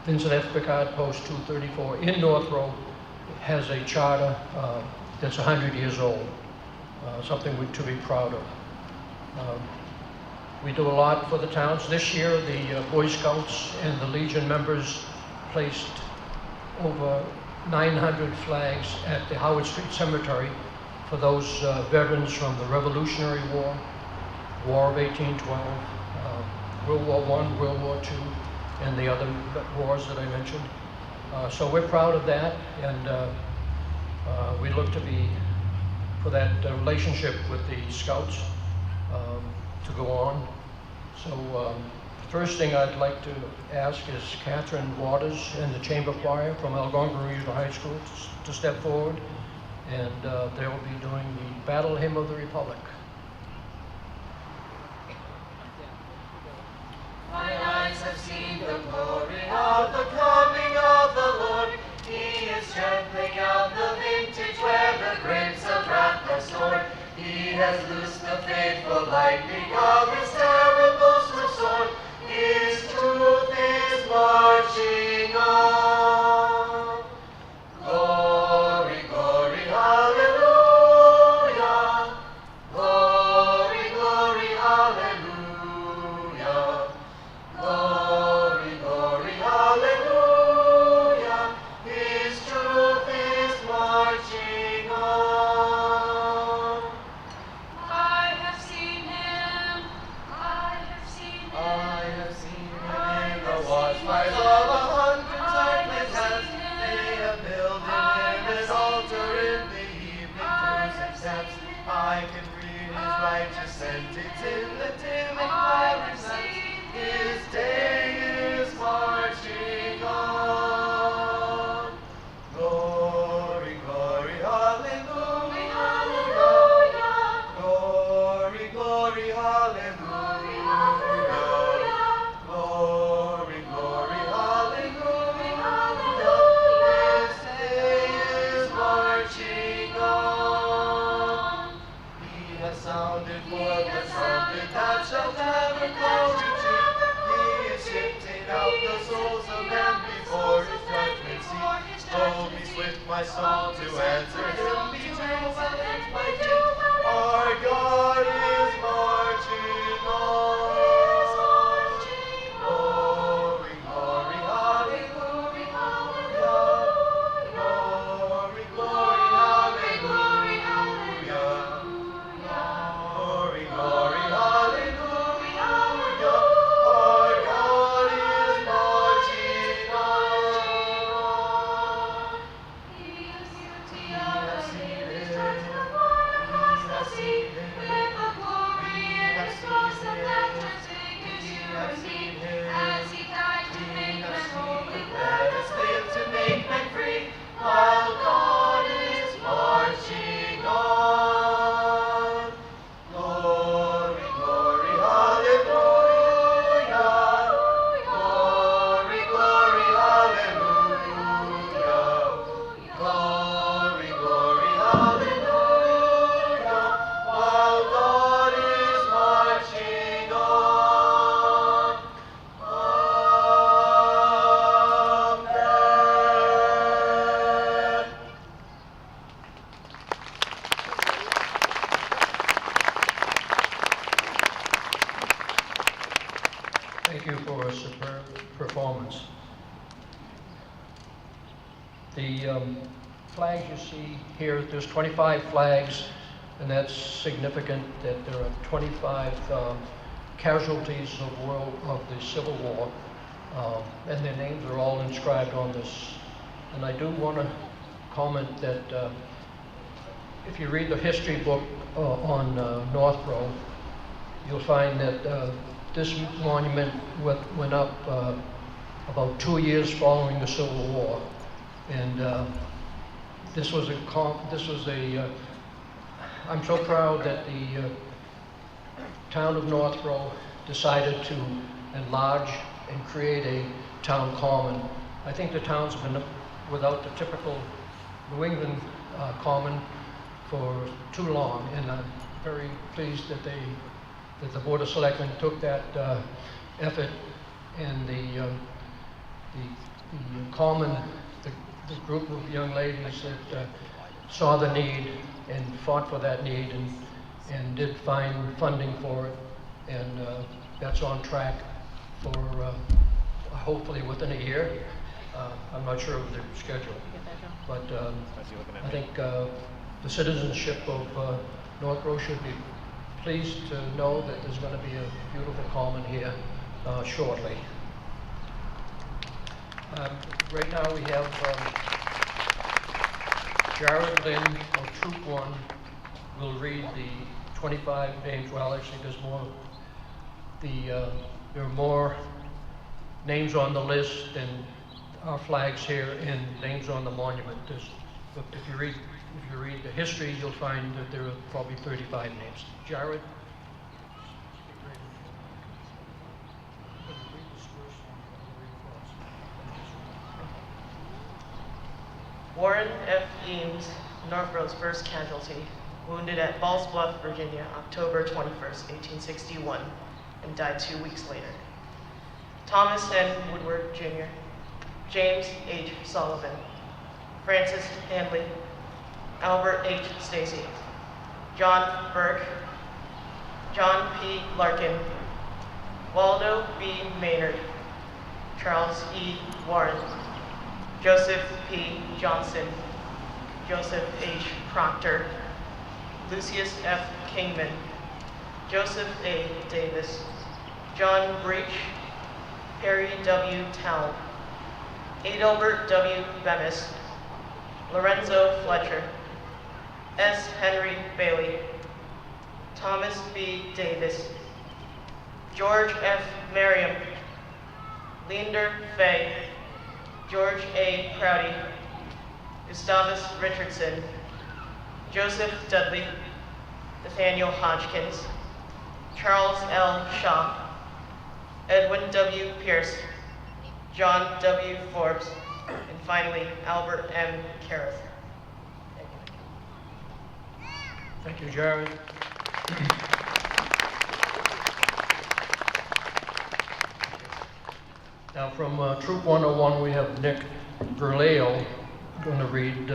Vincent F. Picard Post 234 in Northborough has a charter that's 100 years old, something to be proud of. We do a lot for the towns. This year, the Boy Scouts and the Legion members placed over 900 flags at the Howard Street Cemetery for those veterans from the Revolutionary War, War of 1812, World War I, World War II, and the other wars that I mentioned. So we're proud of that, and we look to be, for that relationship with the Scouts to go on. So the first thing I'd like to ask is Catherine Waters and the Chamber Choir from Algonquin Regional High School to step forward, and they will be doing the Battle Hymn of the Republic. My eyes have seen the glory of the coming of the Lord. He is trampling out the vintage where the grapes of wrath are stored. He has loosed the faithful lightning of his terrible sword. His truth is marching on. Glory, glory, hallelujah. Glory, glory, hallelujah. Glory, glory, hallelujah. His truth is marching on. I have seen him. I have seen him. I have seen him in the watchfires of 100 darkness hands. They have built him an altar in the evening to steps. I can read his righteous sentence in the dim and clarion lamps. His day is marching on. Glory, glory, hallelujah. Glory, glory, hallelujah. Glory, glory, hallelujah. His day is marching on. He has sounded for the trumpet that shall never call retreat. He is shifting out the souls of men before his judgment seat. Oh, be swift, my soul, to answer him. Be jubilant, my King. Our God is marching on. Glory, glory, hallelujah. Glory, glory, hallelujah. Glory, glory, hallelujah. Our God is marching on. He is beauty He of has the seen daily it. church, the one across the sea, with the glory in his cross of that transfigured surety. As he died to make men holy, Let us live to make men free, while God is marching on. Glory, glory, hallelujah. Glory, glory, hallelujah. Glory, glory, hallelujah. While God is marching on. Amen. Thank you for a superb performance. The flags you see here, there's 25 flags, and that's significant that there are 25 casualties of the Civil War, and their names are all inscribed on this. And I do want to comment that if you read the history book on Northborough, you'll find that this monument went up about 2 years following the Civil War, and I'm so proud that the town of Northborough decided to enlarge and create a town common. I think the town's been without the typical New England common for too long, and I'm very pleased that the Board of Selectmen took that effort, and the common, the group of young ladies that saw the need and fought for that need and did find funding for it. And that's on track for hopefully within a year. I'm not sure of the schedule, but I think the citizenship of Northborough should be pleased to know that there's going to be a beautiful common here shortly. Right now we have Jared Lynn of Troop 1 will read the 25 names. Well, actually there's more. There are more names on the list than our flags here and names on the monument. But if you read the history, you'll find that there are probably 35 names. Jared? Warren F. Eames, Northborough's first casualty, wounded at Balls Bluff, Virginia, October 21st, 1861, and died 2 weeks later. Thomas N. Woodward, Jr., James H. Sullivan, Francis Handley, Albert H. Stacy, John Burke, John P. Larkin, Waldo B. Maynard, Charles E. Warren, Joseph P. Johnson, Joseph H. Proctor, Lucius F. Kingman, Joseph A. Davis, John Breach, Harry W. Towle, Adelbert W. Bemis, Lorenzo Fletcher, S. Henry Bailey, Thomas B. Davis, George F. Merriam, Leander Fay, George A. Prouty, Gustavus Richardson, Joseph Dudley, Nathaniel Hodgkins, Charles L. Shaw, Edwin W. Pierce, John W. Forbes, and finally, Albert M. Carruth. Thank you, Jared. Now from Troop 101, we have Nick Verleo going to read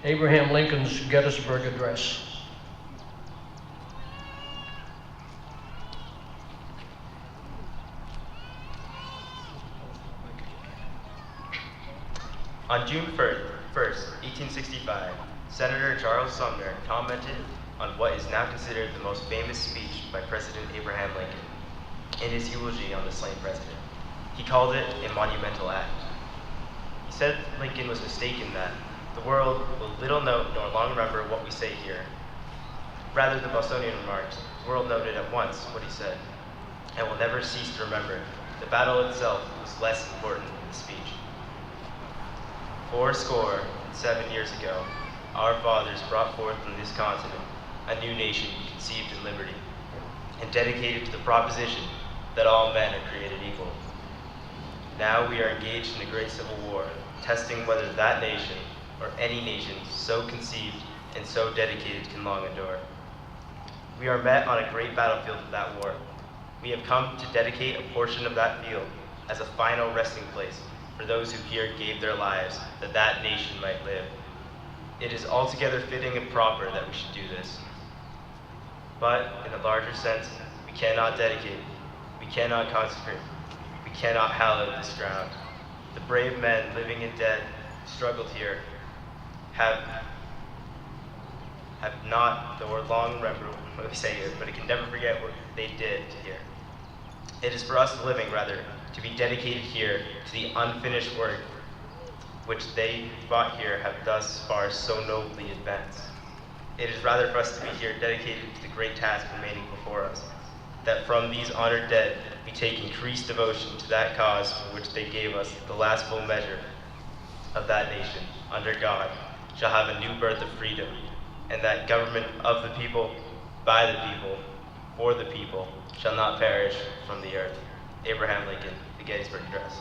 Abraham Lincoln's Gettysburg Address. On June 1st, 1865, Senator Charles Sumner commented on what is now considered the most famous speech by President Abraham Lincoln in his eulogy on the slain president. He called it a monumental act. He said Lincoln was mistaken that the world will little note nor long remember what we say here. Rather, the Bostonian remarks, the world noted at once what he said, and will never cease to remember. The battle itself was less important than the speech. 77 years ago, our fathers brought forth on this continent a new nation conceived in liberty and dedicated to the proposition that all men are created equal. Now we are engaged in a great civil war, testing whether that nation or any nation so conceived and so dedicated can long endure. We are met on a great battlefield of that war. We have come to dedicate a portion of that field as a final resting place for those who here gave their lives that that nation might live. It is altogether fitting and proper that we should do this. But in a larger sense, we cannot dedicate, we cannot consecrate, we cannot hallow this ground. The brave men, living and dead, who struggled here, have not, though we're long remember what we say here, but it can never forget what they did here. It is for us living, rather, to be dedicated here to the unfinished work which they fought here have thus far so nobly advanced. It is rather for us to be here dedicated to the great task remaining before us, that from these honored dead we take increased devotion to that cause for which they gave us the last full measure of that nation, under God, shall have a new birth of freedom, and that government of the people, by the people, for the people, shall not perish from the earth. Abraham Lincoln, the Gettysburg Address.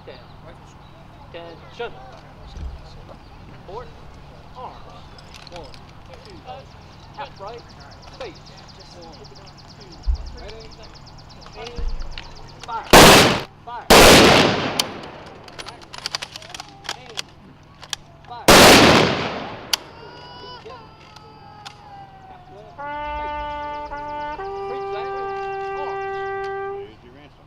down. Attention. Port. Arms. 1, 2. Half right. Face. 1, 2. Ready. Aim. Fire. Fire. Aim. Fire. Get. Half left. Face. Bridge angle. Arms. Here's your answer.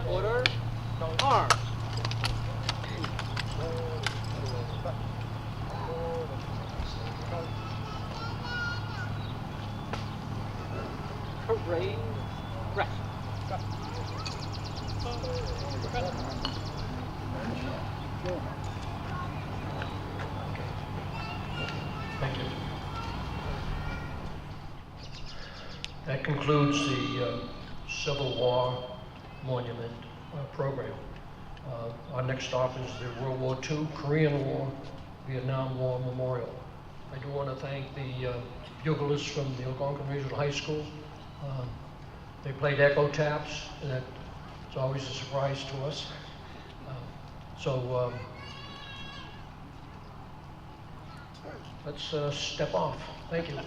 Order. Arms. Parade. Rest. Thank you. That concludes the Civil War Monument program. Our next stop is the World War II, Korean War, Vietnam War Memorial. I do want to thank the bugleists from the Algonquin Regional High School. They played echo taps, and that's always a surprise to us. Let's step off. Thank you.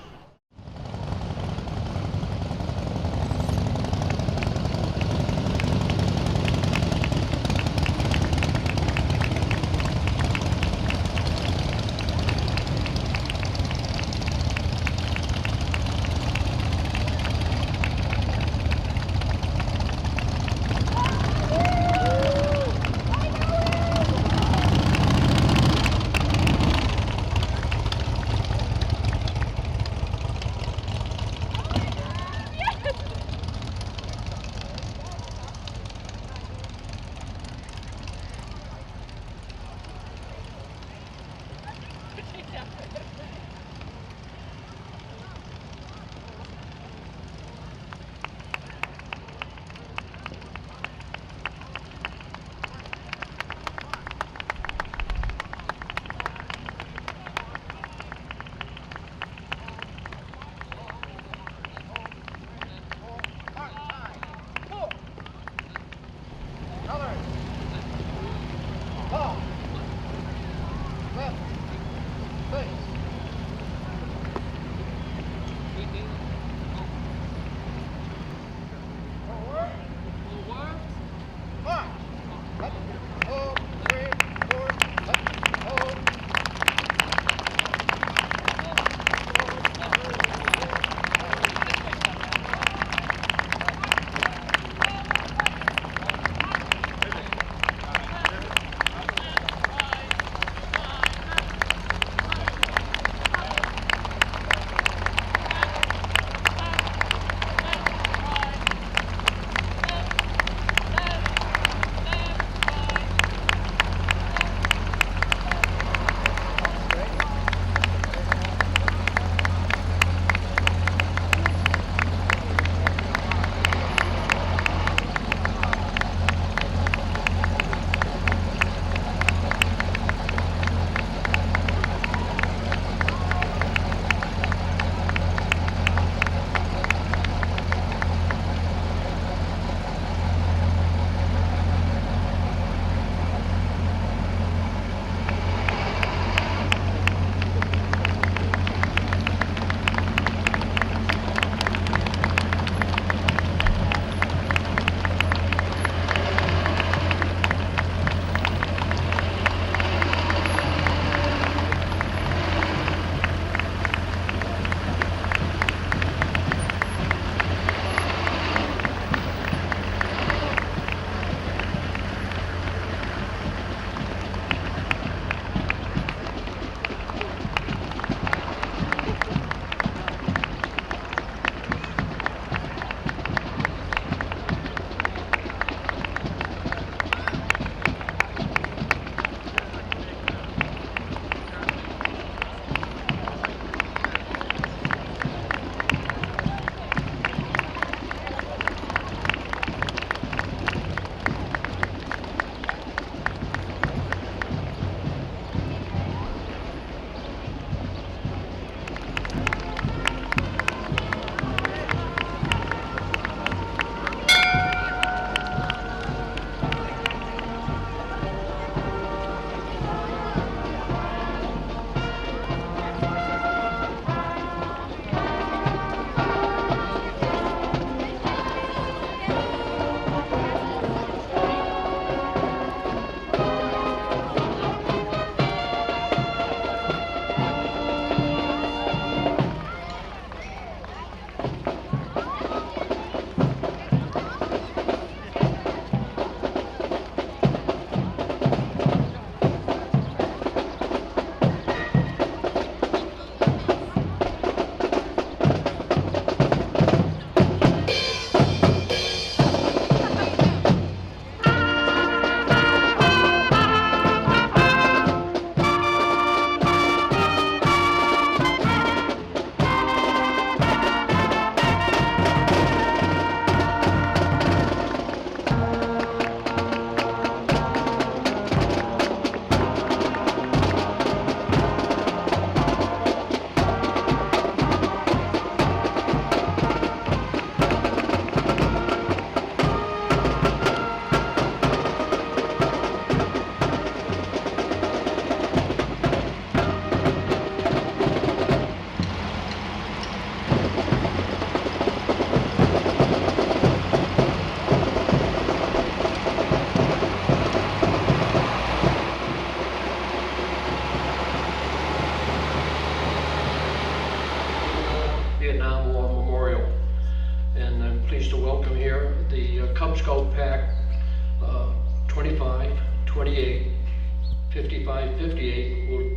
5558 will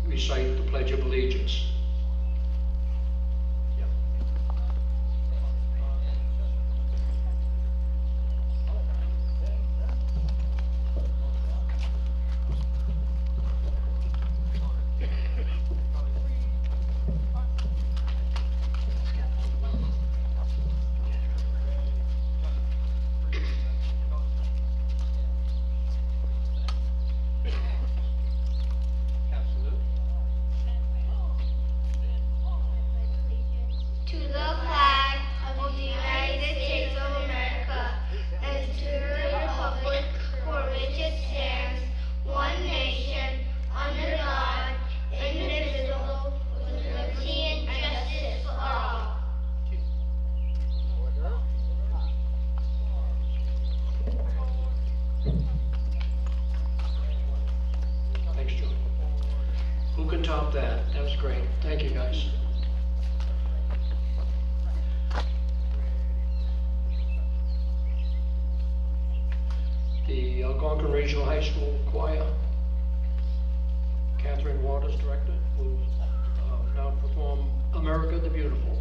recite the Pledge of Allegiance. To the flag of the United States of America and to the republic for which it stands, one nation, under God, indivisible, with liberty and justice for all. Thanks, Joe. Who can top that? That was great. Thank you, guys. The Algonquin Regional High School Choir, Catherine Waters, director, will now perform America the Beautiful.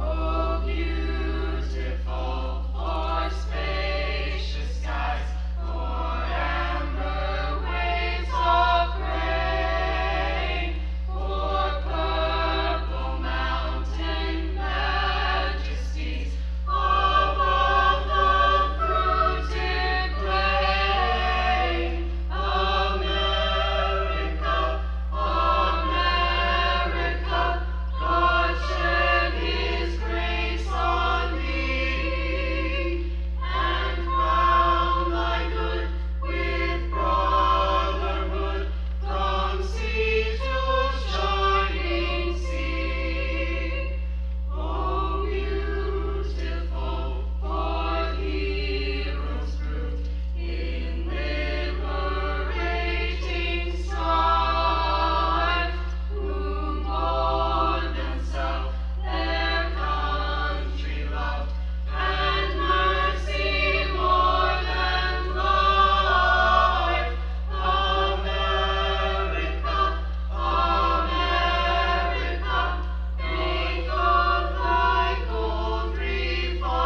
Oh, beautiful for spacious skies, for amber waves of grain, for purple mountain majesties above the fruited plain. America, America, God shed His grace on thee, and crown thy good with brotherhood from sea to shining sea. Oh, beautiful for heroes proved in liberating strife, who more than self their country loved, and mercy more than life. America, America, make of thy gold refine,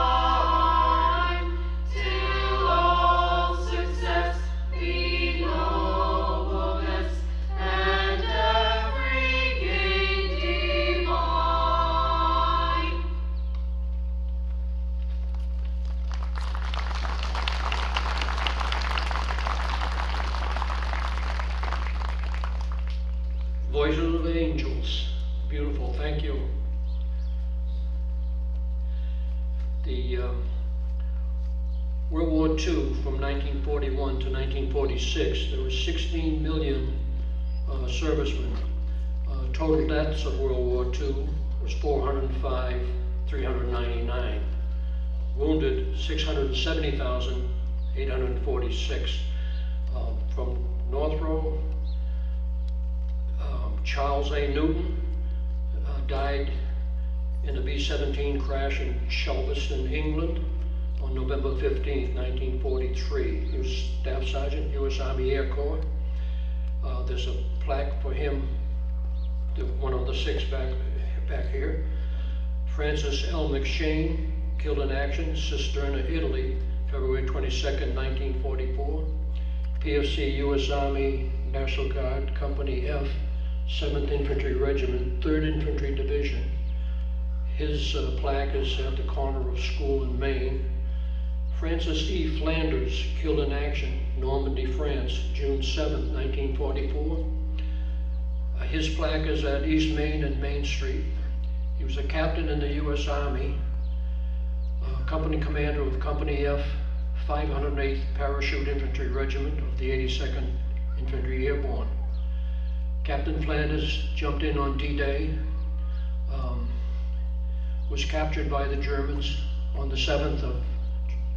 till all success be nobleness, and every gain divine. Voices of Angels, beautiful, thank you. The World War II from 1941 to 1946, there were 16 million servicemen. Total deaths of World War II was 405,399. Wounded 670,846. From Northborough, Charles A. Newton died in a B-17 crash in Shelveston, England on November 15th, 1943. He was Staff Sergeant, U.S. Army Air Corps. There's a plaque for him, one of the six back here. Francis L. McShane, killed in action, Cisterna, Italy, February 22nd, 1944. PFC U.S. Army National Guard, Company F, 7th Infantry Regiment, 3rd Infantry Division. His plaque is at the corner of School in Maine. Francis E. Flanders, killed in action, Normandy, France, June 7th, 1944. His plaque is at East Main and Main Street. He was a captain in the U.S. Army, company commander of Company F, 508th Parachute Infantry Regiment of the 82nd Infantry Airborne. Captain Flanders jumped in on D-Day, was captured by the Germans on the 7th of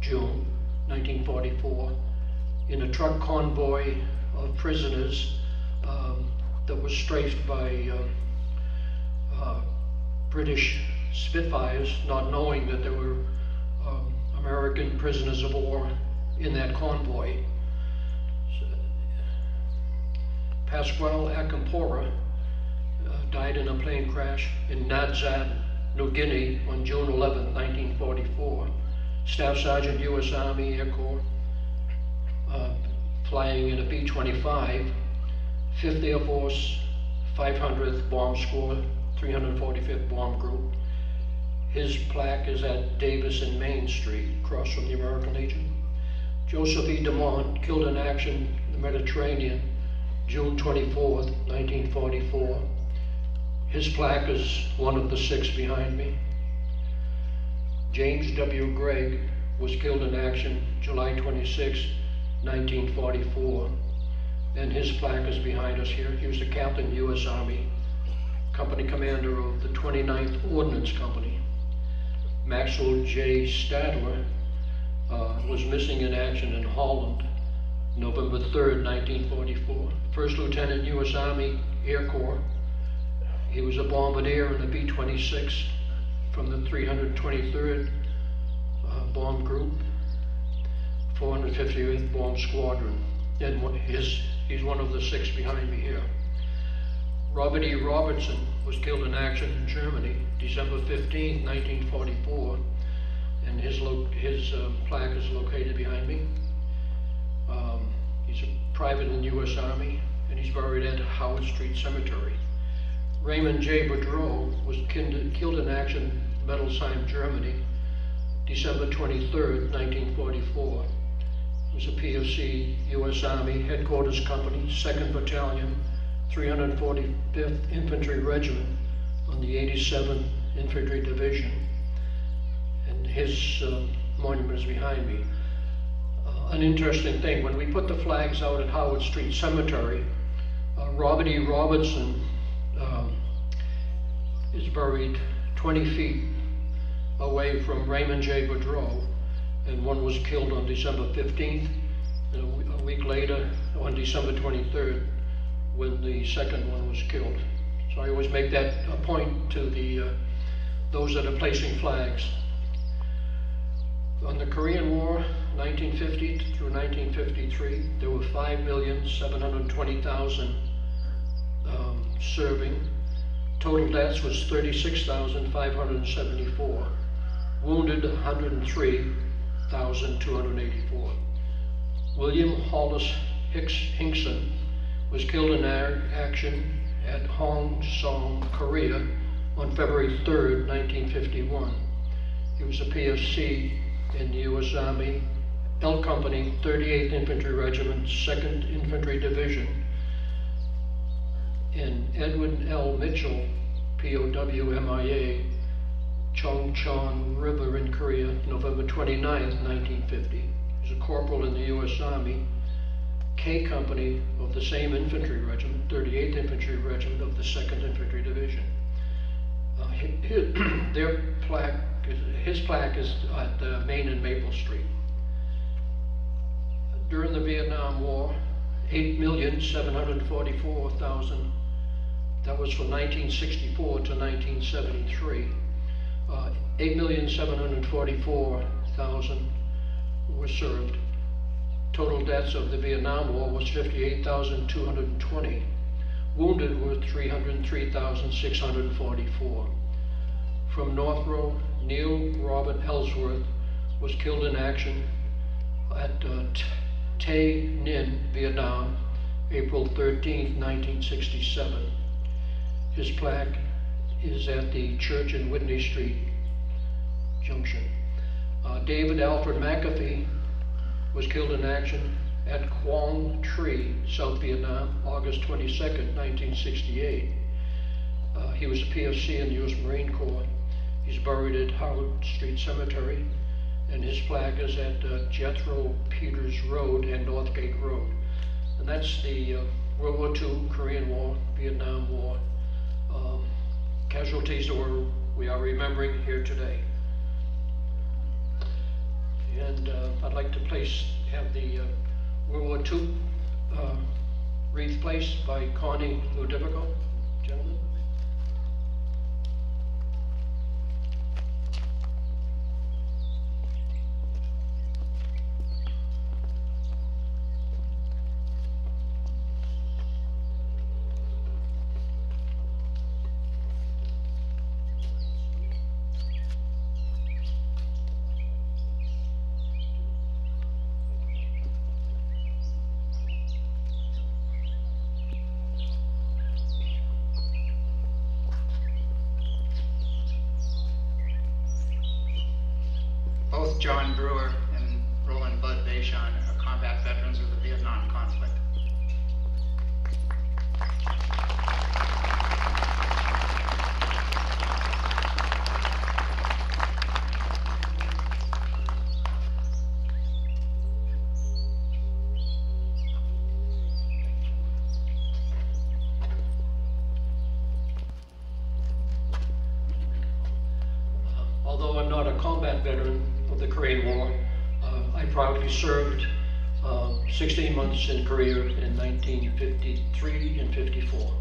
June, 1944, in a truck convoy of prisoners that was strafed by British Spitfires, not knowing that there were American prisoners of war in that convoy. Pasquale Akampora died in a plane crash in Nadzat, New Guinea on June 11, 1944. Staff Sergeant, U.S. Army Air Corps, flying in a B-25, 5th Air Force, 500th Bomb Squad, 345th Bomb Group. His plaque is at Davis and Main Street, across from the American Legion. Joseph E. DeMont, killed in action in the Mediterranean, June 24th, 1944. His plaque is one of the 6 behind me. James W. Gregg was killed in action July 26, 1944, and his plaque is behind us here. He was the captain, U.S. Army, company commander of the 29th Ordnance Company. Maxwell J. Stadler was missing in action in Holland, November 3rd, 1944. First Lieutenant, U.S. Army Air Corps. He was a bombardier in the B-26 from the 323rd Bomb Group, 458th Bomb Squadron, and he's one of the 6 behind me here. Robert E. Robertson was killed in action in Germany, December 15, 1944, and his plaque is located behind me. He's a private in the U.S. Army, and he's buried at Howard Street Cemetery. Raymond J. Boudreau was killed in action, Medelsheim, Germany, December 23rd, 1944. He was a PFC, U.S. Army, Headquarters Company, 2nd Battalion, 345th Infantry Regiment on the 87th Infantry Division. And his monument is behind me. An interesting thing, when we put the flags out at Howard Street Cemetery, Robert E. Robertson is buried 20 feet away from Raymond J. Boudreau, and one was killed on December 15th, and a week later, on December 23rd, when the second one was killed. So I always make that a point to those that are placing flags. On the Korean War, 1950 through 1953, there were 5,720,000 serving. Total deaths was 36,574. Wounded, 103,284. William Hollis Hinkson was killed in action at Hong Song, Korea on February 3rd, 1951. He was a PFC in the U.S. Army, L Company, 38th Infantry Regiment, 2nd Infantry Division. And Edwin L. Mitchell, POW MIA, Chongchon River in Korea, November 29th, 1950. He's a corporal in the U.S. Army, K Company of the same infantry regiment, 38th Infantry Regiment of the 2nd Infantry Division. His plaque is at Main and Maple Street. During the Vietnam War, 8,744,000, that was from 1964 to 1973, 8,744,000 were served. Total deaths of the Vietnam War was 58,220. Wounded were 303,644. From Northborough, Neil Robert Ellsworth was killed in action at Tay Ninh, Vietnam, April 13, 1967. His plaque is at the church in Whitney Street Junction. David Alfred McAfee was killed in action at Quang Tri, South Vietnam, August 22nd, 1968. He was a PFC in the U.S. Marine Corps. He's buried at Howard Street Cemetery, and his plaque is at Jethro Peters Road and Northgate Road. And that's the World War II, Korean War, Vietnam War casualties that we are remembering here today. And I'd like to have the World War II wreath placed by Connie Ludovico, gentlemen. Both John Brewer and Roland Bud Vachon are combat veterans of the Vietnam conflict. Although I'm not a combat veteran of the Korean War, I proudly served 16 months in Korea in 1953 and 54.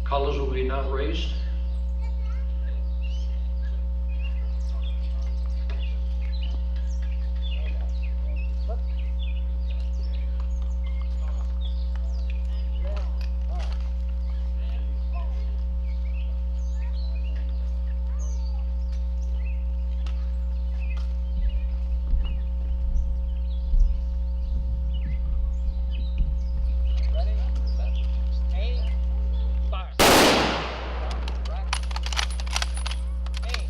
Colors will be now raised. Ready, set, aim, fire. Right. Aim,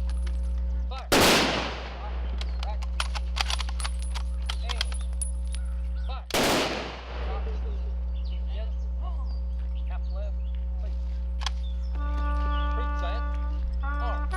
fire. Right. Aim, fire. Stop. Again. Half left. Please. Present. Arms.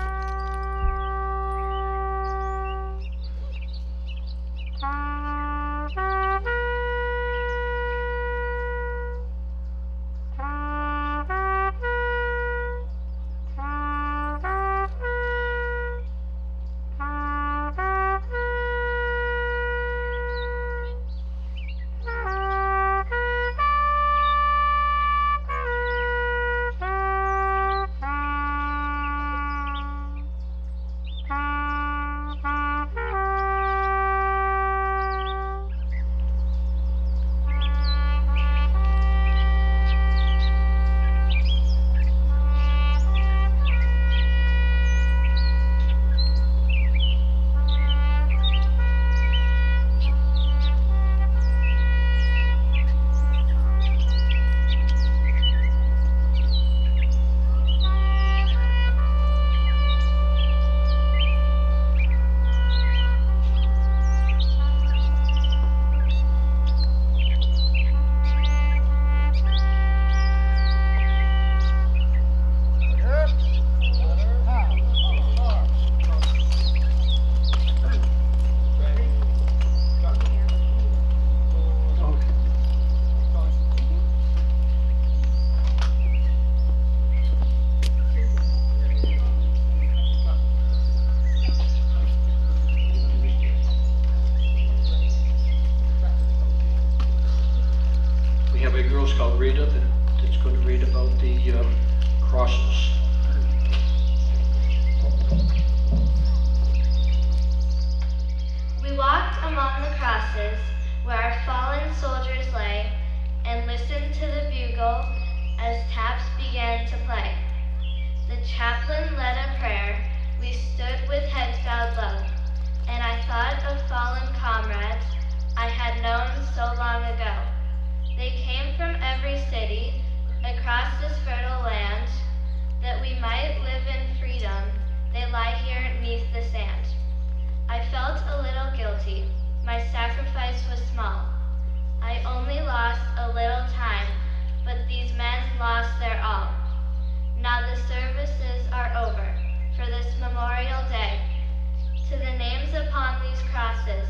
We have a Girl Scout reader that's going to read about the crosses. We walked among the crosses where our fallen soldiers lay and listened to the bugle as taps began to play. The chaplain led a prayer. We stood with heads bowed low, and I thought of fallen comrades I had known so long ago. They came from every city across this fertile land, that we might live in freedom. They lie here 'neath the sand. I felt a little guilty. My sacrifice was small. I only lost a little time, but these men lost their all. Now the services are over for this Memorial Day. To the names upon these crosses,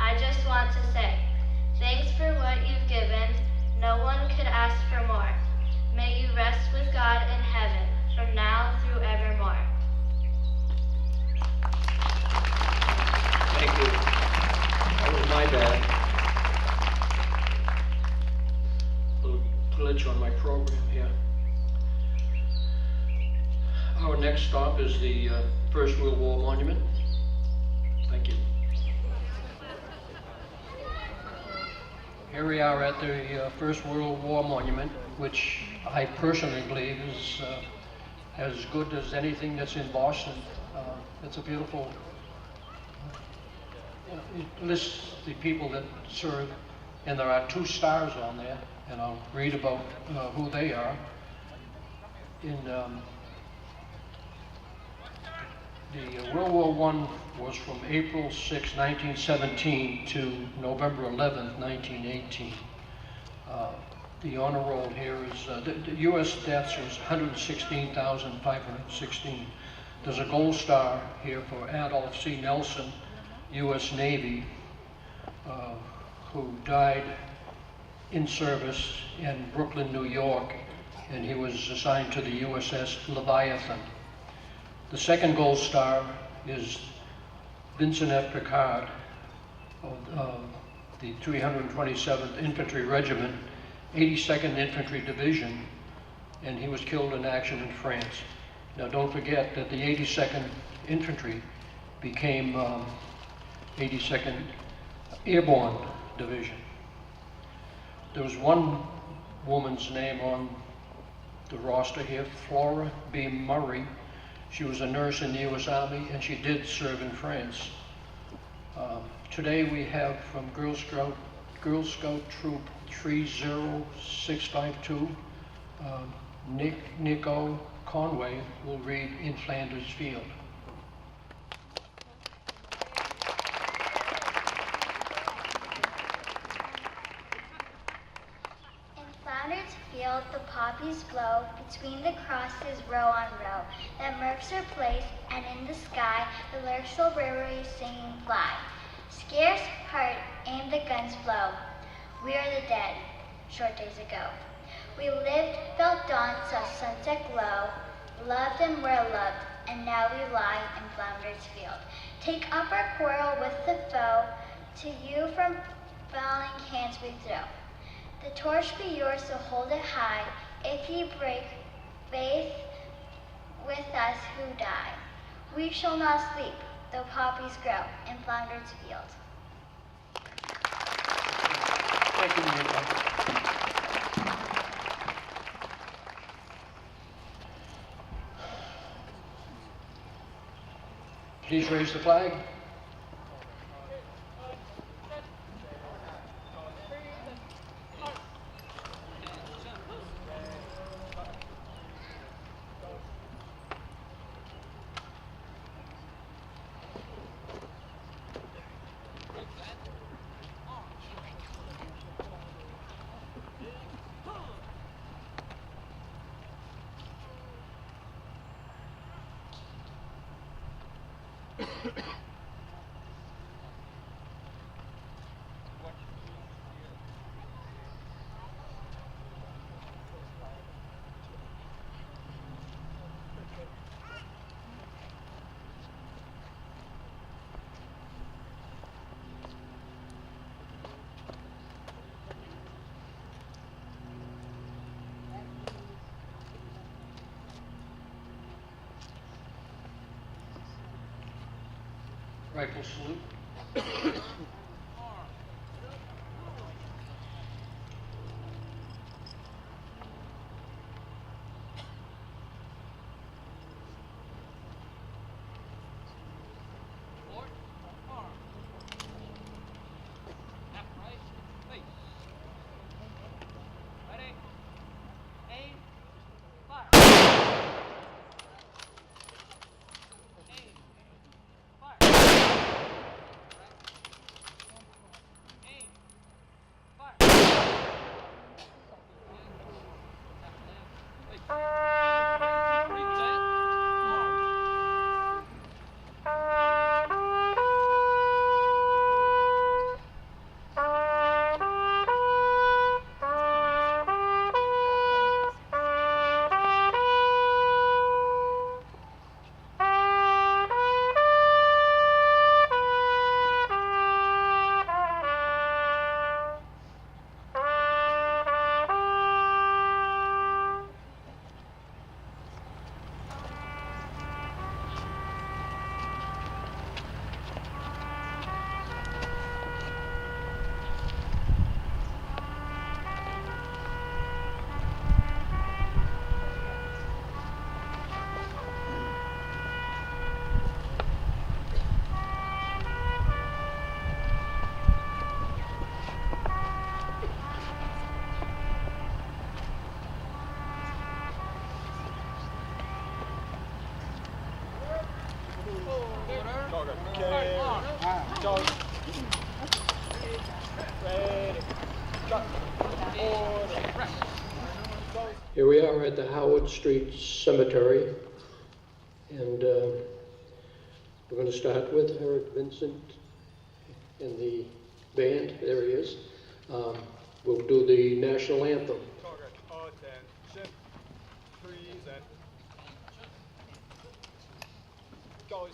I just want to say, thanks for what you've given. No one could ask for more. May you rest with God in heaven, from now through evermore. Thank you. That was my bad. Little glitch on my program here. Our next stop is the First World War Monument. Thank you. Here we are at the First World War Monument, which I personally believe is as good as anything that's in Boston. It's a beautiful, it lists the people that served, and there are 2 stars on there, and I'll read about who they are. In the World War I was from April 6, 1917 to November 11, 1918. The honor roll here is, the U.S. deaths was 116,516. There's a gold star here for Adolph C. Nelson, U.S. Navy, who died in service in Brooklyn, New York, and he was assigned to the USS Leviathan. The second gold star is Vincent F. Picard of the 327th Infantry Regiment, 82nd Infantry Division, and he was killed in action in France. Now don't forget that the 82nd Infantry became 82nd Airborne Division. There was one woman's name on the roster here, Flora B. Murray. She was a nurse in the U.S. Army, and she did serve in France. Today we have from Girl Scout Troop 30652, Nico Conway will read In Flanders Field. Field, the poppies blow, between the crosses row on row, that mercs are placed, and in the sky the larks will rarely singing fly. Scarce part aim the guns blow. We are the dead, short days ago. We lived, felt dawn, saw sunset glow, loved and were loved, and now we lie in Flounders Field. Take up our quarrel with the foe, to you from falling hands we throw. The torch be yours, so hold it high, if ye break faith with us who die. We shall not sleep, though poppies grow in Flounders Field. Thank you, Nico. Please raise the flag. Rifle salute. Here we are at the Howard Street Cemetery, and we're going to start with Eric Vincent and the band. There he is. We'll do the national anthem. Attention, present. Goes.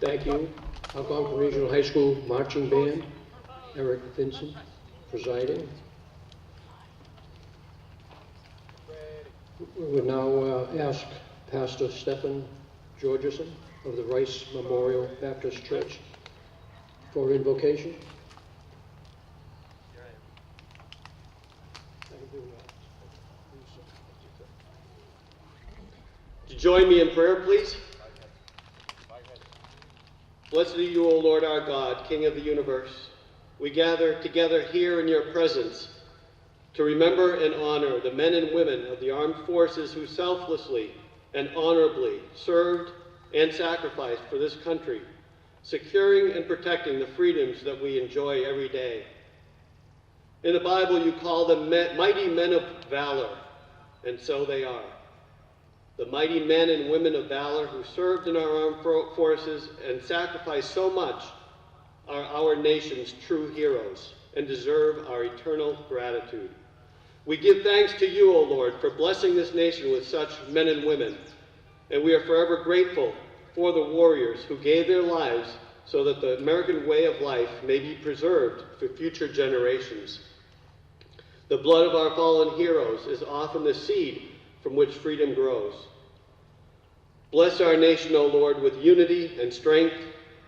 Thank you. Algonquin Regional High School Marching Band, Eric Vincent presiding. We would now ask Pastor Stephen Georgeson of the Rice Memorial Baptist Church for invocation. Join me in prayer, please. Blessed are you, O Lord our God, King of the universe. We gather together here in your presence to remember and honor the men and women of the armed forces who selflessly and honorably served and sacrificed for this country, securing and protecting the freedoms that we enjoy every day. In the Bible, you call them mighty men of valor, and so they are. The mighty men and women of valor who served in our armed forces and sacrificed so much are our nation's true heroes and deserve our eternal gratitude. We give thanks to you, O Lord, for blessing this nation with such men and women, and we are forever grateful for the warriors who gave their lives so that the American way of life may be preserved for future generations. The blood of our fallen heroes is often the seed from which freedom grows. Bless our nation, O Lord, with unity and strength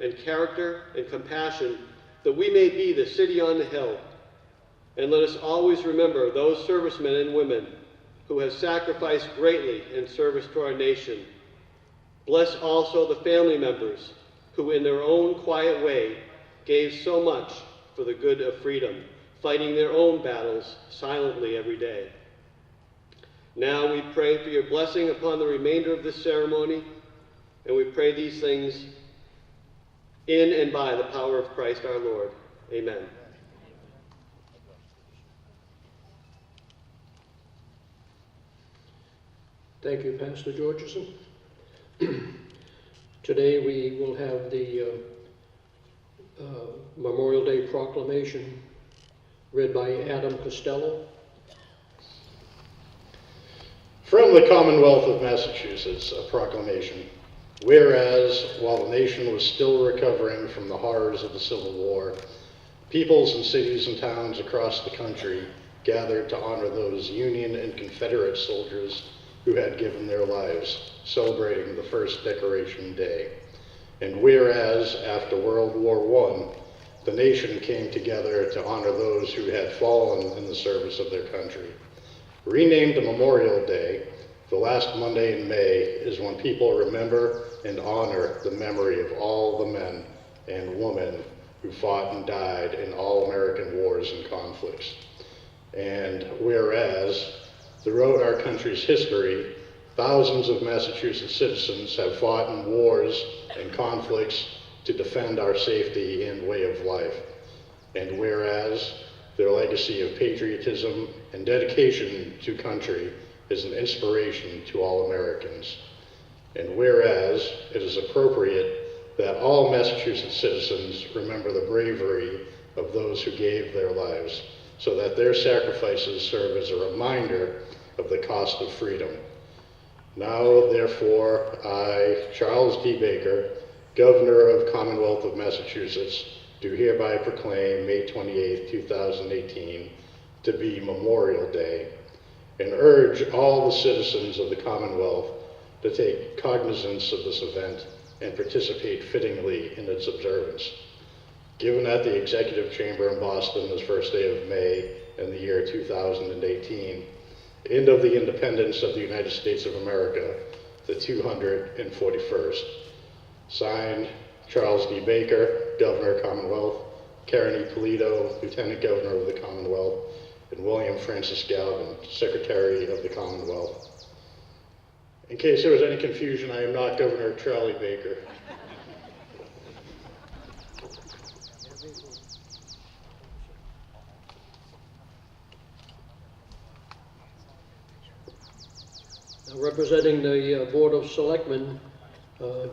and character and compassion, that we may be the city on the hill. And let us always remember those servicemen and women who have sacrificed greatly in service to our nation. Bless also the family members who, in their own quiet way, gave so much for the good of freedom, fighting their own battles silently every day. Now we pray for your blessing upon the remainder of this ceremony, and we pray these things in and by the power of Christ our Lord. Amen. Thank you, Pastor Georgeson. Today we will have the Memorial Day proclamation read by Adam Costello. From the Commonwealth of Massachusetts, a proclamation. Whereas, while the nation was still recovering from the horrors of the Civil War, peoples and cities and towns across the country gathered to honor those Union and Confederate soldiers who had given their lives, celebrating the first Decoration Day. And whereas, after World War I, the nation came together to honor those who had fallen in the service of their country. Renamed Memorial Day, the last Monday in May is when people remember and honor the memory of all the men and women who fought and died in all American wars and conflicts. And whereas, throughout our country's history, thousands of Massachusetts citizens have fought in wars and conflicts to defend our safety and way of life. And whereas their legacy of patriotism and dedication to country is an inspiration to all Americans. And whereas it is appropriate that all Massachusetts citizens remember the bravery of those who gave their lives, so that their sacrifices serve as a reminder of the cost of freedom. Now, therefore, I, Charles D. Baker, Governor of Commonwealth of Massachusetts, do hereby proclaim May 28, 2018 to be Memorial Day, and urge all the citizens of the Commonwealth to take cognizance of this event and participate fittingly in its observance. Given at the Executive Chamber in Boston this first day of May in the year 2018, and of the independence of the United States of America, the 241st. Signed, Charles D. Baker, Governor, Commonwealth, Karen E. Polito, Lieutenant Governor of the Commonwealth, and William Francis Galvin, Secretary of the Commonwealth. In case there was any confusion, I am not Governor Charlie Baker. Now, representing the Board of Selectmen,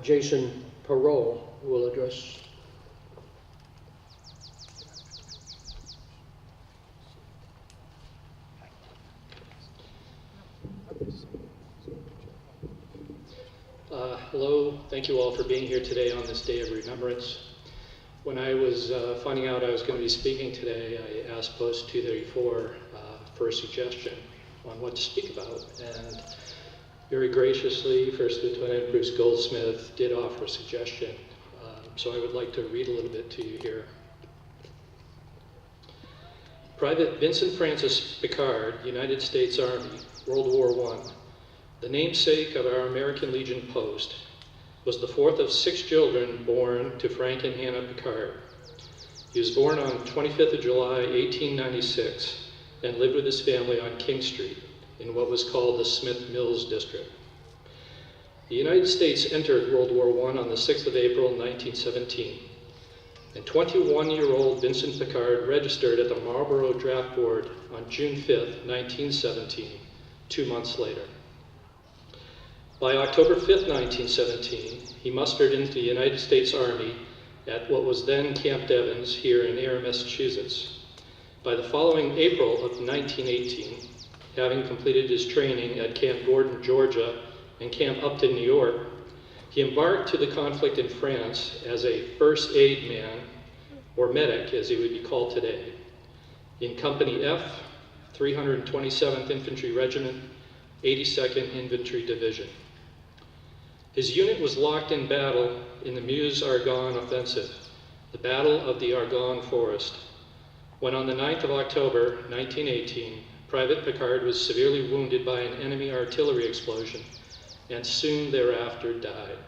Jason Perot will address. Hello, thank you all for being here today on this day of remembrance. When I was finding out I was going to be speaking today, I asked Post 234 for a suggestion on what to speak about, and very graciously, First Lieutenant Bruce Goldsmith did offer a suggestion, so I would like to read a little bit to you here. Private Vincent Francis Picard, United States Army, World War I, the namesake of our American Legion post, was the fourth of 6 children born to Frank and Hannah Picard. He was born on 25th of July, 1896, and lived with his family on King Street in what was called the Smith Mills District. The United States entered World War I on the 6th of April, 1917, and 21-year-old Vincent Picard registered at the Marlborough Draft Board on June 5th, 1917, 2 months later. By October 5th, 1917, he mustered into the United States Army at what was then Camp Devens here in Ayer, Massachusetts. By the following April of 1918, having completed his training at Camp Gordon, Georgia, and Camp Upton, New York, he embarked to the conflict in France as a first aid man, or medic as he would be called today, in Company F, 327th Infantry Regiment, 82nd Infantry Division. His unit was locked in battle in the Meuse-Argonne offensive, the Battle of the Argonne Forest, when on the 9th of October, 1918, Private Picard was severely wounded by an enemy artillery explosion and soon thereafter died.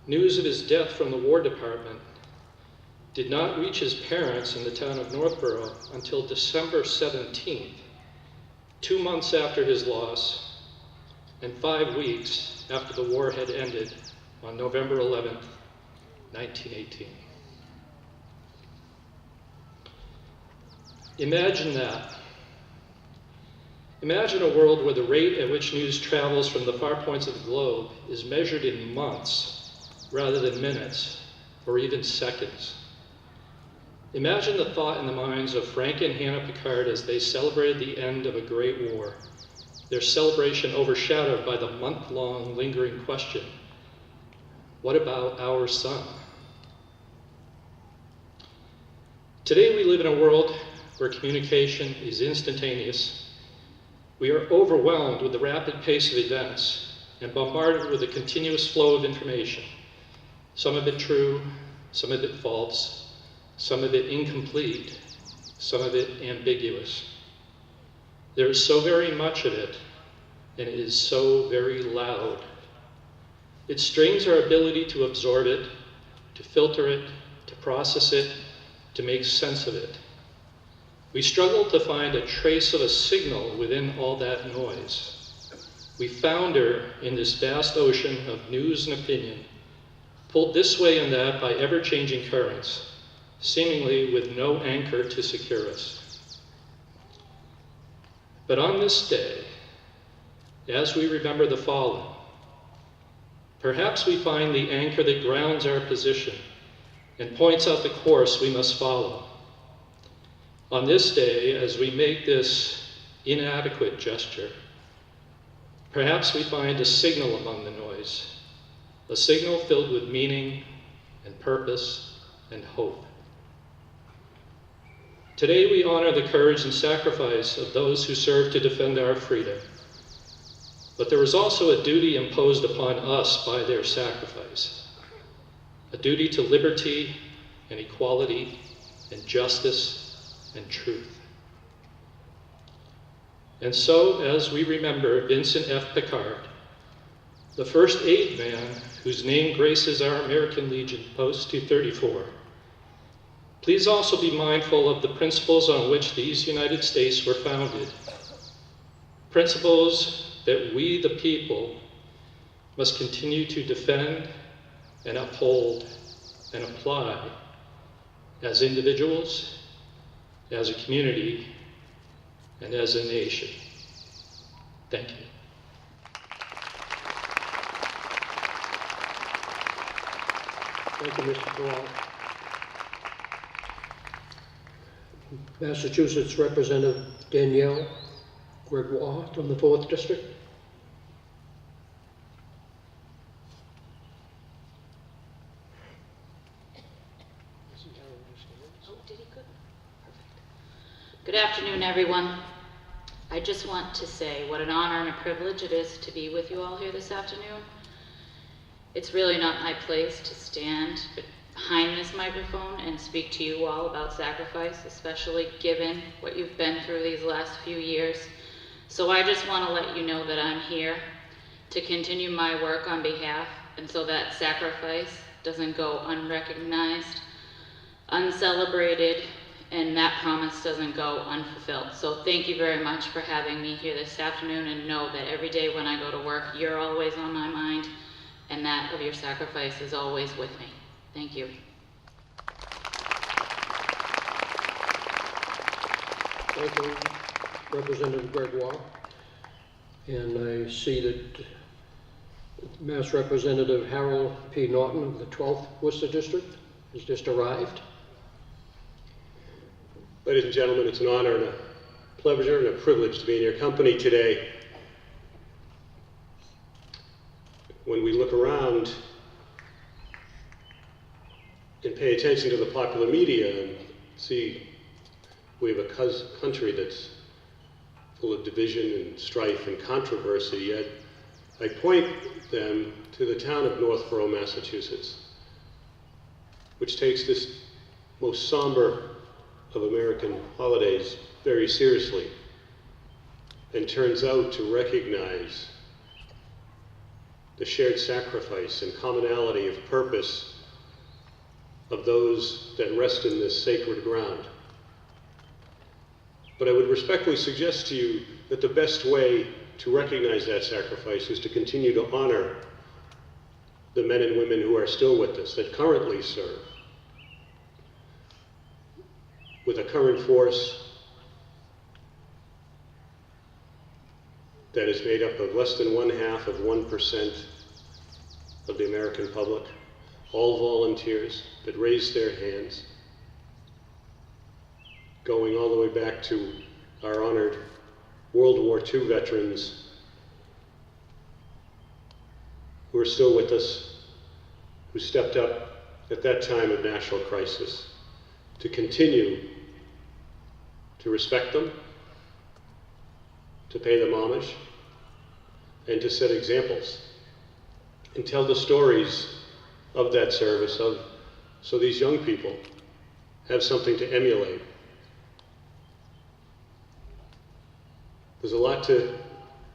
News of his death from the War Department did not reach his parents in the town of Northborough until December 17th, 2 months after his loss, and 5 weeks after the war had ended on November 11th, 1918. Imagine that. Imagine a world where the rate at which news travels from the far points of the globe is measured in months rather than minutes or even seconds. Imagine the thought in the minds of Frank and Hannah Picard as they celebrated the end of a great war, their celebration overshadowed by the month-long lingering question, what about our son? Today we live in a world where communication is instantaneous. We are overwhelmed with the rapid pace of events and bombarded with a continuous flow of information, some of it true, some of it false, some of it incomplete, some of it ambiguous. There is so very much of it, and it is so very loud. It strains our ability to absorb it, to filter it, to process it, to make sense of it. We struggle to find a trace of a signal within all that noise. We founder in this vast ocean of news and opinion, pulled this way and that by ever-changing currents, seemingly with no anchor to secure us. But on this day, as we remember the fallen, perhaps we find the anchor that grounds our position and points out the course we must follow. On this day, as we make this inadequate gesture, perhaps we find a signal among the noise, a signal filled with meaning and purpose and hope. Today we honor the courage and sacrifice of those who serve to defend our freedom. But there is also a duty imposed upon us by their sacrifice, a duty to liberty and equality and justice and truth. And so, as we remember Vincent F. Pickard, the first aid man whose name graces our American Legion Post 234, please also be mindful of the principles on which these United States were founded, principles that we, the people, must continue to defend and uphold and apply as individuals, as a community, and as a nation. Thank you. Thank you, Mr. Corral. Massachusetts Representative Danielle Gregoire from the 4th District. Good afternoon, everyone. I just want to say what an honor and a privilege it is to be with you all here this afternoon. It's really not my place to stand behind this microphone and speak to you all about sacrifice, especially given what you've been through these last few years. So I just want to let you know that I'm here to continue my work on behalf, and so that sacrifice doesn't go unrecognized, uncelebrated, and that promise doesn't go unfulfilled. So thank you very much for having me here this afternoon, and know that every day when I go to work, you're always on my mind, and that of your sacrifice is always with me. Thank you. Thank you, Representative Gregoire. And I see that Mass Representative Harold P. Norton of the 12th Worcester District has just arrived. Ladies and gentlemen, it's an honor and a pleasure and a privilege to be in your company today. When we look around and pay attention to the popular media and see we have a country that's full of division and strife and controversy, I point them to the town of Northborough, Massachusetts, which takes this most somber of American holidays very seriously and turns out to recognize the shared sacrifice and commonality of purpose of those that rest in this sacred ground. But I would respectfully suggest to you that the best way to recognize that sacrifice is to continue to honor the men and women who are still with us, that currently serve, with a current force that is made up of less than 0.5% of the American public, all volunteers that raise their hands, going all the way back to our honored World War II veterans who are still with us, who stepped up at that time of national crisis, to continue to respect them, to pay them homage, and to set examples and tell the stories of that service, so these young people have something to emulate. There's a lot to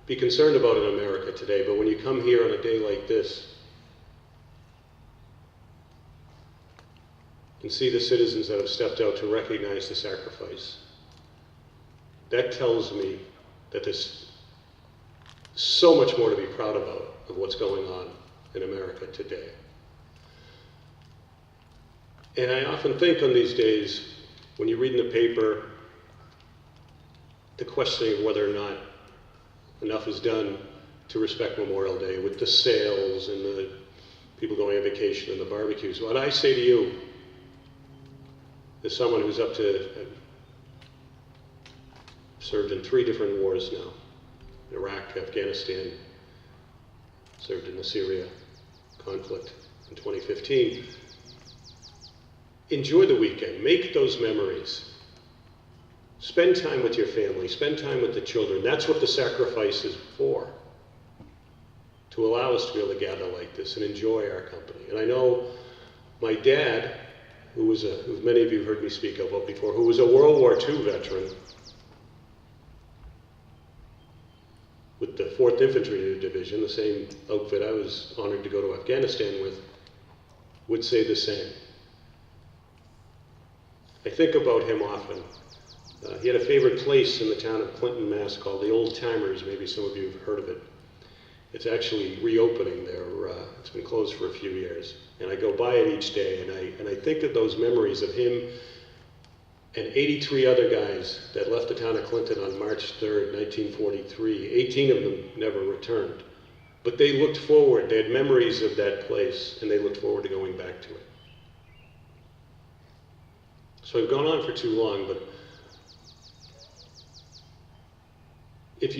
be concerned about in America today, but when you come here on a day like this and see the citizens that have stepped out to recognize the sacrifice, that tells me that there's so much more to be proud about of what's going on in America today. And I often think on these days, when you read in the paper, the questioning of whether or not enough is done to respect Memorial Day with the sales and the people going on vacation and the barbecues. What I say to you, as someone who's up to, served in 3 different wars now, Iraq, Afghanistan, served in the Syria conflict in 2015. Enjoy the weekend, make those memories. Spend time with your family, spend time with the children. That's what the sacrifice is for, to allow us to be able to gather like this and enjoy our company. And I know my dad, who many of you heard me speak about before, who was a World War II veteran with the 4th Infantry Division, the same outfit I was honored to go to Afghanistan with, would say the same. I think about him often. He had a favorite place in the town of Clinton, Mass. Called the Old Timers. Maybe some of you have heard of it. It's actually reopening there. It's been closed for a few years. And I go by it each day, and I think of those memories of him and 83 other guys that left the town of Clinton on March 3rd, 1943. 18 of them never returned. But they looked forward. They had memories of that place, and they looked forward to going back to it. So I've gone on for too long, but I'm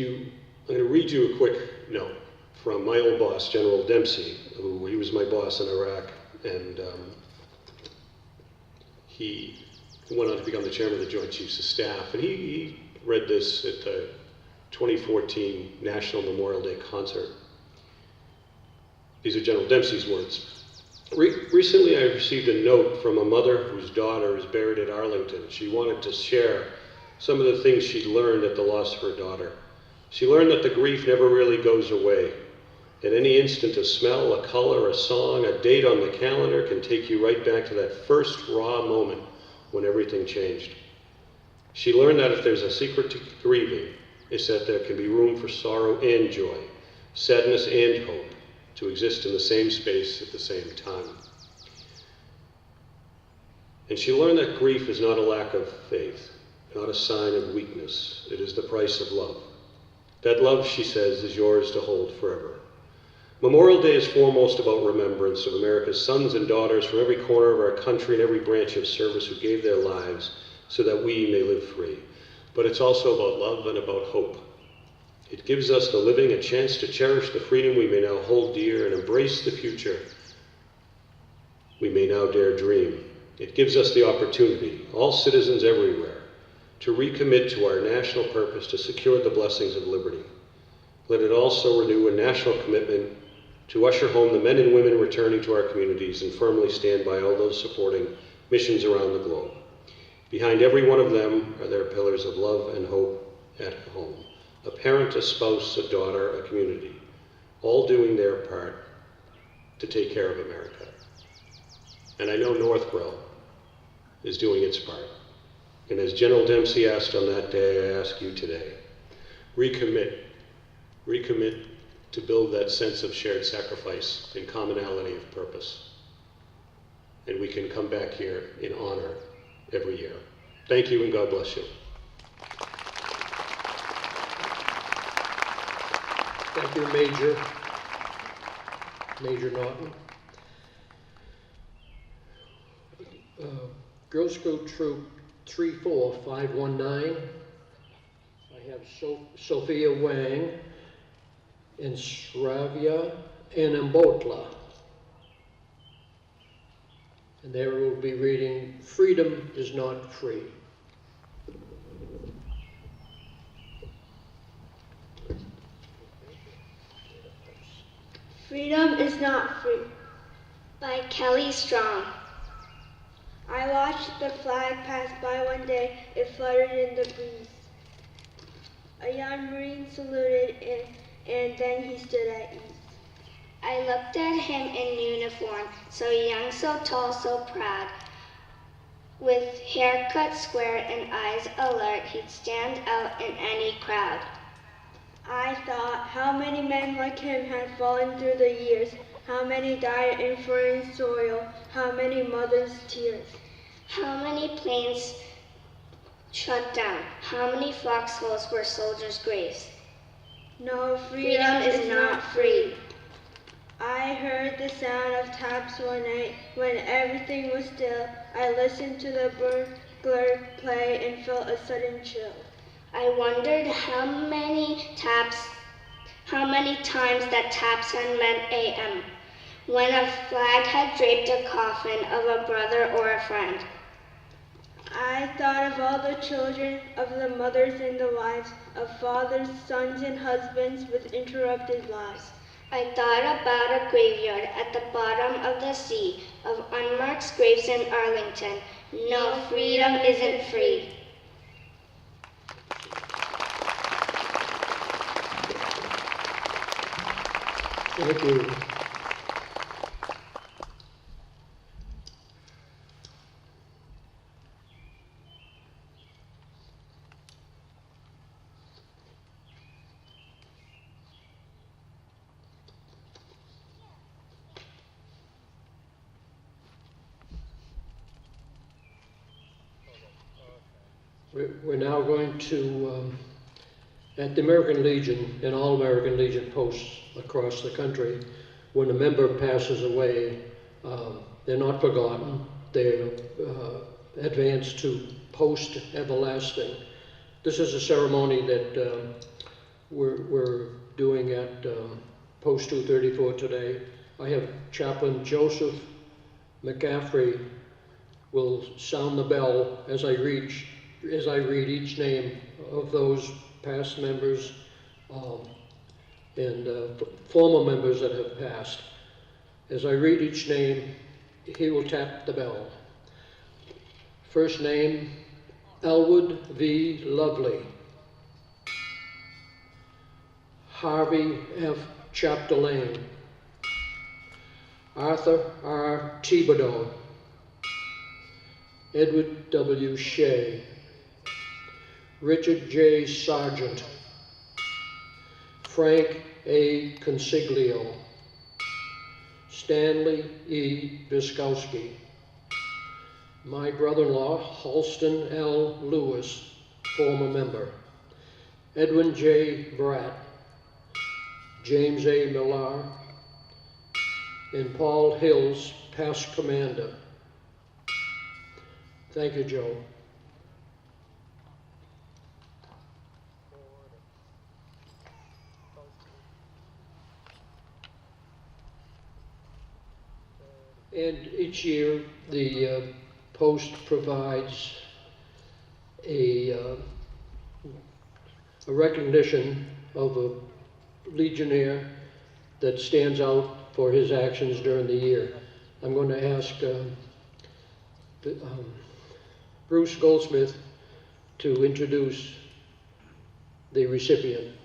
going to read you a quick note from my old boss, General Dempsey, he was my boss in Iraq, and he went on to become the chairman of the Joint Chiefs of Staff, and he read this at the 2014 National Memorial Day concert. These are General Dempsey's words. Recently, I received a note from a mother whose daughter is buried at Arlington. She wanted to share some of the things she'd learned at the loss of her daughter. She learned that the grief never really goes away. At any instant, a smell, a color, a song, a date on the calendar can take you right back to that first raw moment when everything changed. She learned that if there's a secret to grieving, it's that there can be room for sorrow and joy, sadness and hope, to exist in the same space at the same time. And she learned that grief is not a lack of faith, not a sign of weakness. It is the price of love. That love, she says, is yours to hold forever. Memorial Day is foremost about remembrance of America's sons and daughters from every corner of our country and every branch of service who gave their lives so that we may live free. But it's also about love and about hope. It gives us, the living, a chance to cherish the freedom we may now hold dear and embrace the future we may now dare dream. It gives us the opportunity, all citizens everywhere, to recommit to our national purpose to secure the blessings of liberty. Let it also renew a national commitment to usher home the men and women returning to our communities and firmly stand by all those supporting missions around the globe. Behind every one of them are their pillars of love and hope at home. A parent, a spouse, a daughter, a community, all doing their part to take care of America. And I know Northborough is doing its part. And as General Dempsey asked on that day, I ask you today, recommit to build that sense of shared sacrifice and commonality of purpose. And we can come back here in honor every year. Thank you, and God bless you. Thank you, Major Norton. Girl Scout Troop 34519. I have Sophia Wang in Sravia and Mbotla. And they will be reading Freedom is Not Free. Freedom is Not Free by Kelly Strong. I watched the flag pass by one day. It fluttered in the breeze. A young Marine saluted and then he stood at ease. I looked at him in uniform, so young, so tall, so proud. With hair cut square and eyes alert, he'd stand out in any crowd. I thought how many men like him had fallen through the years, How many died in foreign soil? How many mothers' tears? How many planes shut down? How many foxholes were soldiers' graves? No, Freedom is not free. I heard the sound of taps one night when everything was still. I listened to the burglar play and felt a sudden chill. I wondered how many times that taps had meant AM, when a flag had draped a coffin of a brother or a friend. I thought of all the children, of the mothers and the wives, of fathers, sons, and husbands with interrupted lives. I thought about a graveyard at the bottom of the sea, of unmarked graves in Arlington. No, freedom isn't free. Thank you. We're now going to, at the American Legion and all American Legion posts across the country, when a member passes away, they're not forgotten. They're advanced to post everlasting. This is a ceremony that we're doing at Post 234 today. I have Chaplain Joseph McCaffrey will sound the bell as I read each name of those past members and former members that have passed. As I read each name, he will tap the bell. First name, Elwood V. Lovely. Harvey F. Chapdelaine. Arthur R. Thibodeau. Edward W. Shea. Richard J. Sargent. Frank A. Consiglio. Stanley E. Viskowski. My brother-in-law, Halston L. Lewis, former member. Edwin J. Bratt. James A. Millar. And Paul Hills, past commander. Thank you, Joe. And each year, the Post provides a recognition of a Legionnaire that stands out for his actions during the year. I'm going to ask Bruce Goldsmith to introduce the recipient.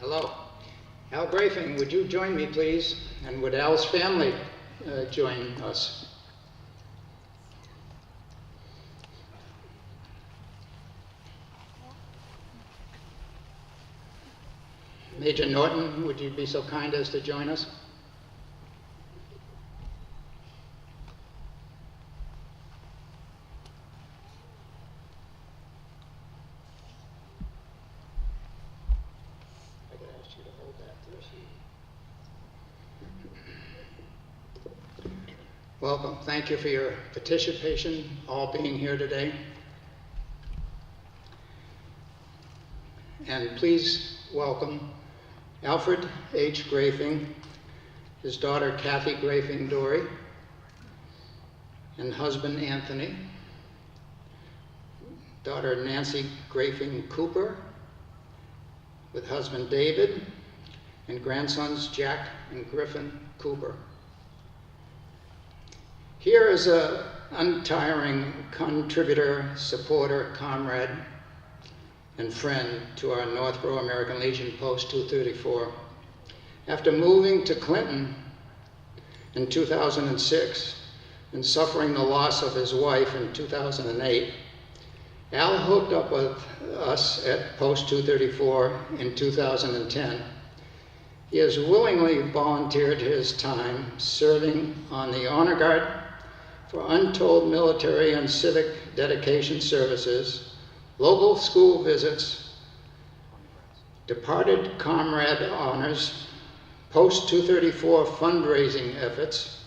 Hello. Al Grafing, would you join me, please? And would Al's family join us? Major Norton, would you be so kind as to join us? I could ask you to hold that for us. Welcome. Thank you for your participation, all being here today. And please welcome Alfred H. Grafing, his daughter Kathy Grafing Dory, and husband Anthony, daughter Nancy Grafing Cooper, with husband David, and grandsons Jack and Griffin Cooper. Here is an untiring contributor, supporter, comrade, and friend to our Northborough American Legion Post 234. After moving to Clinton in 2006 and suffering the loss of his wife in 2008, Al hooked up with us at Post 234 in 2010. He has willingly volunteered his time serving on the Honor Guard for untold military and civic dedication services, local school visits, departed comrade honors, Post 234 fundraising efforts,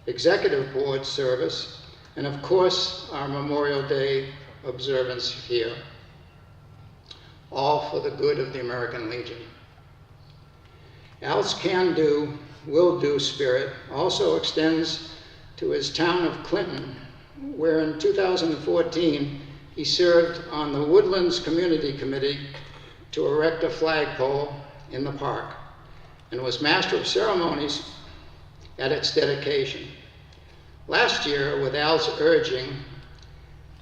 executive board service, and of course our Memorial Day observance here, all for the good of the American Legion. Al's can-do, will-do spirit also extends to his town of Clinton, where in 2014 he served on the Woodlands Community Committee to erect a flagpole in the park and was master of ceremonies at its dedication. Last year, with Al's urging,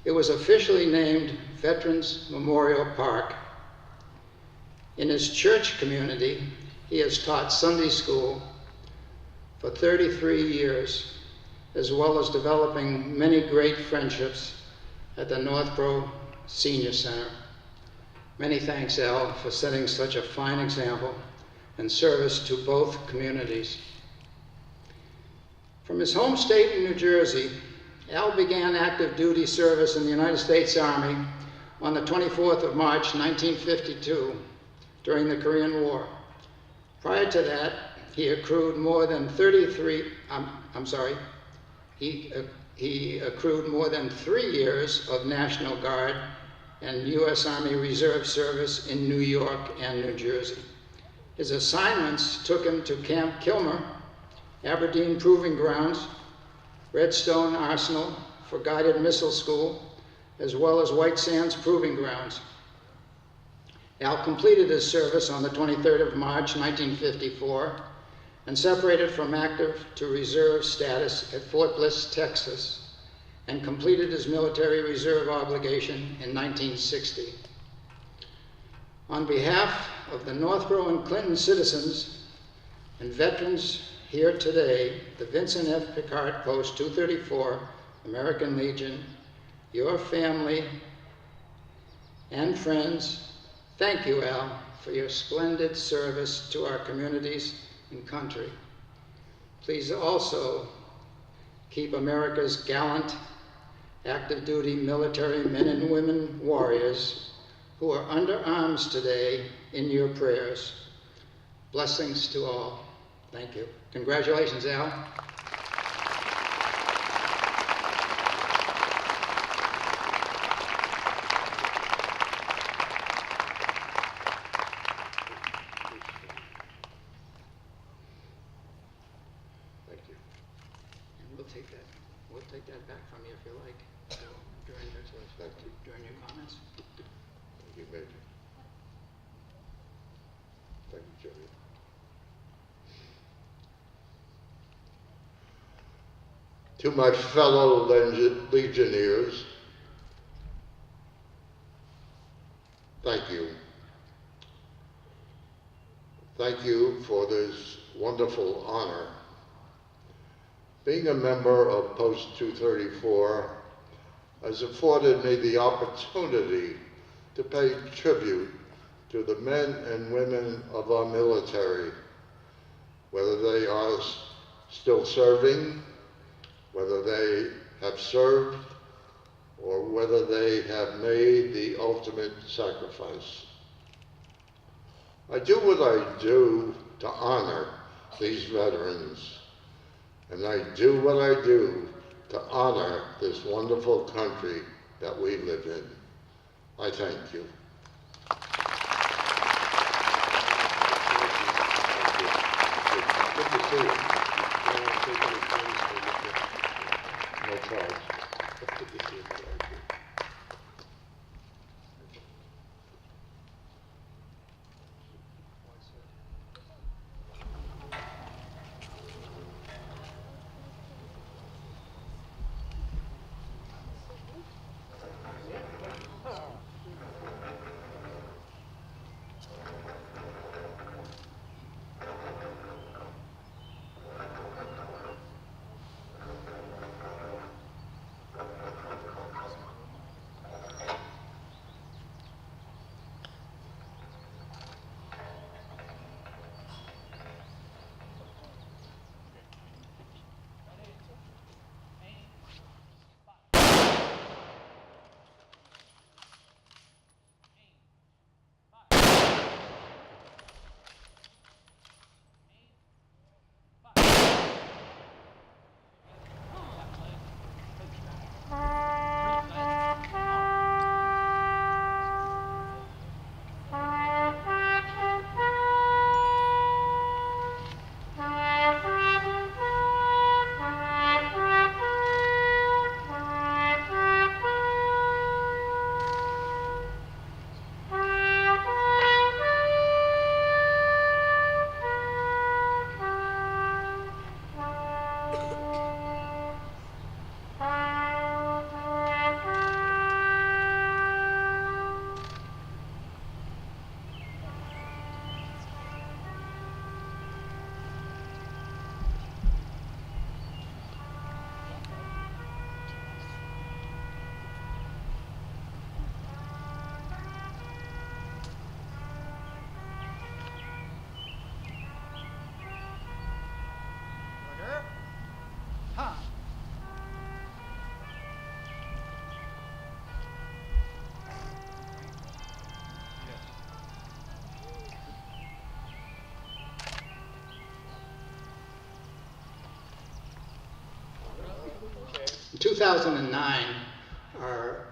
it was officially named Veterans Memorial Park. In his church community, he has taught Sunday school for 33 years, as well as developing many great friendships at the Northborough Senior Center. Many thanks, Al, for setting such a fine example and service to both communities. From his home state in New Jersey, Al began active duty service in the United States Army on the 24th of March, 1952, during the Korean War. Prior to that, he accrued more than 3 years of National Guard and U.S. Army Reserve service in New York and New Jersey. His assignments took him to Camp Kilmer, Aberdeen Proving Grounds, Redstone Arsenal for Guided Missile School, as well as White Sands Proving Grounds. Al completed his service on the 23rd of March, 1954, and separated from active to reserve status at Fort Bliss, Texas, and completed his military reserve obligation in 1960. On behalf of the Northborough and Clinton citizens and veterans here today, the Vincent F. Picard Post 234, American Legion, your family and friends, thank you, Al, for your splendid service to our communities and country. Please also keep America's gallant, active duty military men and women warriors who are under arms today in your prayers. Blessings to all. Thank you. Congratulations, Al. We'll take that back from you if you like, during your comments. Thank you, Major. Thank you, Jimmy. To my fellow Legionnaires, thank you. Thank you for this wonderful honor. Being a member of Post 234 has afforded me the opportunity to pay tribute to the men and women of our military, whether they are still serving, whether they have served, or whether they have made the ultimate sacrifice. I do what I do to honor these veterans, and I do what I do to honor this wonderful country that we live in. I thank you. Good to see you. No charge. Good to see you. 2009, our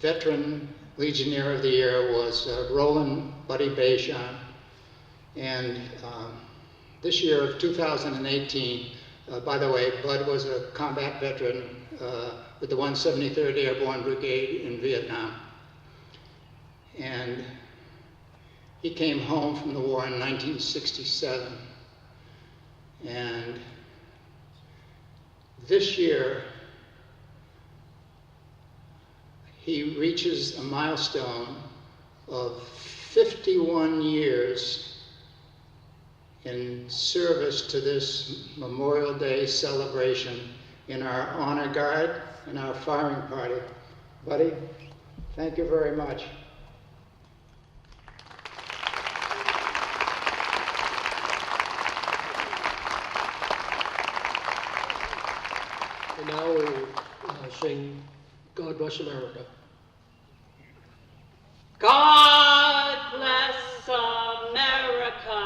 veteran Legionnaire of the Year was Roland Buddy Bayshon. And this year of 2018, by the way, Bud was a combat veteran with the 173rd Airborne Brigade in Vietnam. And he came home from the war in 1967. And this year, he reaches a milestone of 51 years in service to this Memorial Day celebration in our honor guard and our firing party. Buddy, thank you very much. And now we will sing God Bless America. God bless America,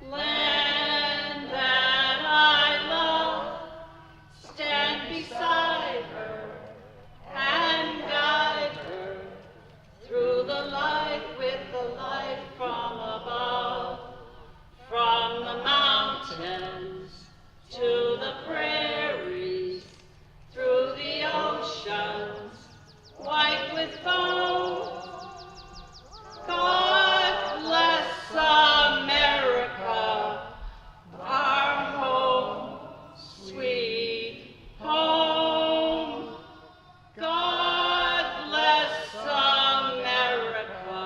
land that I love. Stand beside her and guide her through the light with the light from above. From the mountains to the prairies, through the oceans white with foam. God bless America, our home, sweet home. God bless America,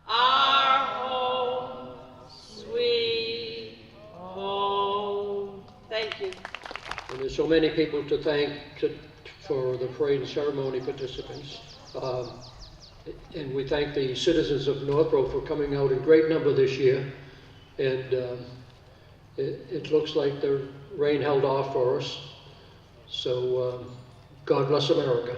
our home, sweet home. Thank you. And there's so many people to thank for the parade and ceremony participants. And we thank the citizens of Northborough for coming out in great number this year. And it looks like the rain held off for us. So God bless America.